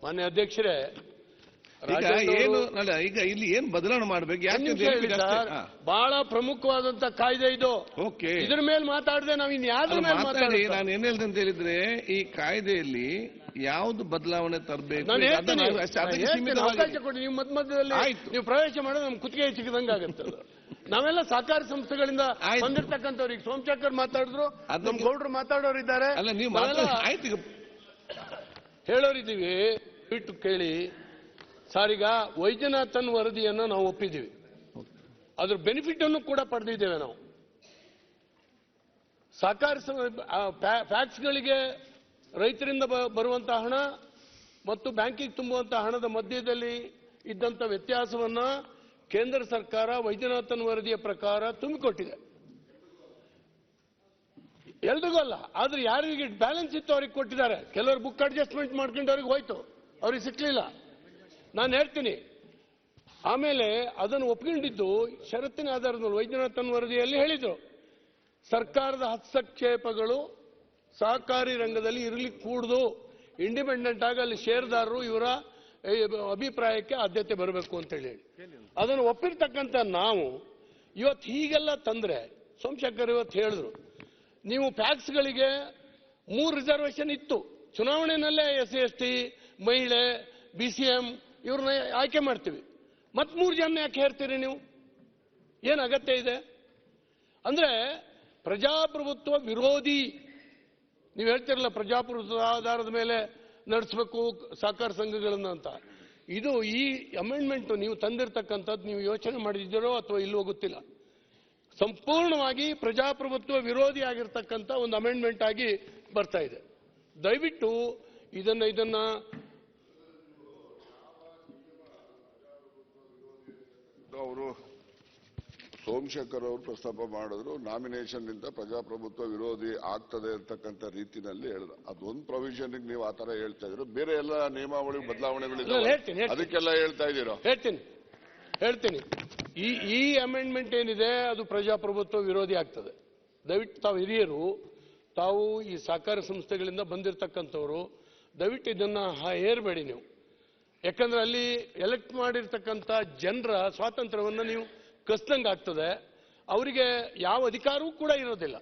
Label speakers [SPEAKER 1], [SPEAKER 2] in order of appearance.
[SPEAKER 1] ಮಾನ್ಯ ಅಧ್ಯಕ್ಷರೇ,
[SPEAKER 2] ಏನು ಅಲ್ಲ, ಈಗ ಇಲ್ಲಿ ಏನು ಬದಲಾವಣೆ ಮಾಡಬೇಕು?
[SPEAKER 1] ಬಹಳ ಪ್ರಮುಖವಾದಂತ ಕಾಯ್ದೆ ಇದು.
[SPEAKER 2] ಓಕೆ,
[SPEAKER 1] ಇದ್ರ ಮೇಲೆ ಮಾತಾಡದೆ ನಾವು ಇನ್ಯಾವ್ದ್ರ ಮೇಲೆ ಮಾತಾಡಿ?
[SPEAKER 2] ನಾನು ಏನ್ ಹೇಳ್ದೆ ಅಂತ ಹೇಳಿದ್ರೆ, ಈ ಕಾಯ್ದೆಯಲ್ಲಿ ಯಾವ್ದು ಬದಲಾವಣೆ ತರಬೇಕು
[SPEAKER 1] ಅವಕಾಶ ಕೊಡಿ. ನೀವು ಮಧ್ಯದಲ್ಲಿ ನೀವು ಪ್ರವೇಶ ಮಾಡೋದು ನಮ್ ಕುತ್ತಿಗೆ ಸಿಗದಂಗ ಆಗುತ್ತೆ. ನಾವೆಲ್ಲ ಸಹಕಾರಿ ಸಂಸ್ಥೆಗಳಿಂದ ಬಂದಿರ್ತಕ್ಕಂಥವ್ರಿಗೆ ಸೋಮಶೇಖರ್ ಮಾತಾಡಿದ್ರು, ನಮ್ ಗೌಡ್ರು ಮಾತಾಡೋರಿದ್ದಾರೆ, ಹೇಳೋರಿದ್ದೀವಿ. ಬಿಟ್ಟು ಕೇಳಿ ಸರ್, ಈಗ ವೈದ್ಯನಾಥನ್ ವರದಿಯನ್ನು ನಾವು ಒಪ್ಪಿದ್ದೀವಿ, ಅದ್ರ ಬೆನಿಫಿಟ್ ಅನ್ನು ಕೂಡ ಪಡೆದಿದ್ದೇವೆ ನಾವು. ಸಹಕಾರಿ ಫ್ಯಾಕ್ಟ್ಸ್ಗಳಿಗೆ ರೈತರಿಂದ ಬರುವಂತಹ ಹಣ ಮತ್ತು ಬ್ಯಾಂಕಿಗೆ ತುಂಬುವಂತಹ ಹಣದ ಮಧ್ಯದಲ್ಲಿ ಇದ್ದಂಥ ವ್ಯತ್ಯಾಸವನ್ನ ಕೇಂದ್ರ ಸರ್ಕಾರ ವೈದ್ಯನಾಥನ್ ವರದಿಯ ಪ್ರಕಾರ ತುಂಬಿಕೊಟ್ಟಿದೆ. ಎಲ್ರಿಗೂ ಅಲ್ಲ, ಆದ್ರೆ ಯಾರಿಗೆ ಬ್ಯಾಲೆನ್ಸ್ ಇತ್ತು ಅವ್ರಿಗೆ ಕೊಟ್ಟಿದ್ದಾರೆ. ಕೆಲವರು ಬುಕ್ ಅಡ್ಜಸ್ಟ್ಮೆಂಟ್ ಮಾಡ್ಕೊಂಡು ಅವ್ರಿಗೆ ಹೋಯ್ತು, ಅವ್ರಿಗೆ ಸಿಕ್ಲಿಲ್ಲ. ನಾನು ಹೇಳ್ತೀನಿ, ಆಮೇಲೆ ಅದನ್ನು ಒಪ್ಕೊಂಡಿದ್ದು ಷರತ್ತಿನ ಆಧಾರದ ಮೇಲೆ ವೈದ್ಯನಾಥನ್ ವರದಿಯಲ್ಲಿ ಹೇಳಿದ್ರು, ಸರ್ಕಾರದ ಹಸ್ತಕ್ಷೇಪಗಳು ಸಹಕಾರಿ ರಂಗದಲ್ಲಿ ಇರಲಿಕ್ಕೆ ಕೂಡದು, ಇಂಡಿಪೆಂಡೆಂಟ್ ಆಗಿ ಅಲ್ಲಿ ಷೇರ್ದಾರರು ಇವರ ಅಭಿಪ್ರಾಯಕ್ಕೆ ಆದ್ಯತೆ ಬರಬೇಕು ಅಂತ ಹೇಳಿ ಅದನ್ನು ಒಪ್ಪಿರ್ತಕ್ಕಂಥ ನಾವು ಇವತ್ತು ಹೀಗೆಲ್ಲ ತಂದ್ರೆ, ಸೋಮಶೇಖರ್ ಇವತ್ತು ಹೇಳಿದ್ರು, ನೀವು ಫ್ಯಾಕ್ಸ್ಗಳಿಗೆ 3 ರಿಸರ್ವೇಶನ್ ಇತ್ತು ಚುನಾವಣೆಯಲ್ಲೇ, SC ST, ಮಹಿಳೆ, BCM ಇವ್ರನ್ನ ಆಯ್ಕೆ ಮಾಡ್ತೀವಿ, ಮತ್ 3 ಜನ ಯಾಕೆ ಹೇರ್ತೀರಿ ನೀವು? ಏನು ಅಗತ್ಯ ಇದೆ? ಅಂದ್ರೆ ಪ್ರಜಾಪ್ರಭುತ್ವ ವಿರೋಧಿ. ನೀವು ಹೇಳ್ತಿರಲ್ಲ ಪ್ರಜಾಪ್ರಭುತ್ವ ಆಧಾರದ ಮೇಲೆ ನಡೆಸಬೇಕು ಸಹಕಾರ ಸಂಘಗಳನ್ನ ಅಂತ. ಇದು ಈ ಅಮೆಂಡ್ಮೆಂಟ್ ನೀವು ತಂದಿರತಕ್ಕಂಥದ್ದು ನೀವು ಯೋಚನೆ ಮಾಡಿದ್ದೀರೋ ಅಥವಾ ಇಲ್ಲವೋ ಗೊತ್ತಿಲ್ಲ. ಸಂಪೂರ್ಣವಾಗಿ ಪ್ರಜಾಪ್ರಭುತ್ವ ವಿರೋಧಿ ಆಗಿರ್ತಕ್ಕಂಥ ಒಂದು ಅಮೆಂಡ್ಮೆಂಟ್ ಆಗಿ ಬರ್ತಾ ಇದೆ. ದಯವಿಟ್ಟು ಇದನ್ನ
[SPEAKER 3] ಅವರು ಸೋಮಶೇಖರ್ ಅವರು ಪ್ರಸ್ತಾಪ ಮಾಡಿದ್ರು, ನಾಮಿನೇಷನ್ ನಿಂದ ಪ್ರಜಾಪ್ರಭುತ್ವ ವಿರೋಧಿ ಆಗ್ತದೆ ಅಂತಕ್ಕಂಥ ರೀತಿನಲ್ಲಿ ಹೇಳಿದ್ರು. ಅದೊಂದು ಪ್ರೊವಿಷನ್ ನೀವು ಆತರ ಹೇಳ್ತಾ ಇದ್ರು, ಬೇರೆ ಎಲ್ಲ ನಿಯಮಾವಳಿ ಬದಲಾವಣೆಗಳಿದೆ, ಅದಕ್ಕೆಲ್ಲ ಹೇಳ್ತಾ ಇದ್ದೀರಾ?
[SPEAKER 1] ಹೇಳ್ತೀನಿ. ಈ ಅಮೆಂಡ್ಮೆಂಟ್ ಏನಿದೆ ಅದು ಪ್ರಜಾಪ್ರಭುತ್ವ ವಿರೋಧಿ ಆಗ್ತದೆ. ದಯವಿಟ್ಟು ತಾವು ಹಿರಿಯರು, ತಾವು ಈ ಸಹಕಾರಿ ಸಂಸ್ಥೆಗಳಿಂದ ಬಂದಿರತಕ್ಕಂಥವ್ರು, ದಯವಿಟ್ಟು ಇದನ್ನ ಹೇರಬೇಡಿ ನೀವು. ಯಾಕಂದ್ರೆ ಅಲ್ಲಿ ಎಲೆಕ್ಟ್ ಮಾಡಿರ್ತಕ್ಕಂಥ ಜನರ ಸ್ವಾತಂತ್ರ್ಯವನ್ನು ನೀವು ಕಸ್ದಂಗೆ ಆಗ್ತದೆ. ಅವರಿಗೆ ಯಾವ ಅಧಿಕಾರವೂ ಕೂಡ ಇರೋದಿಲ್ಲ.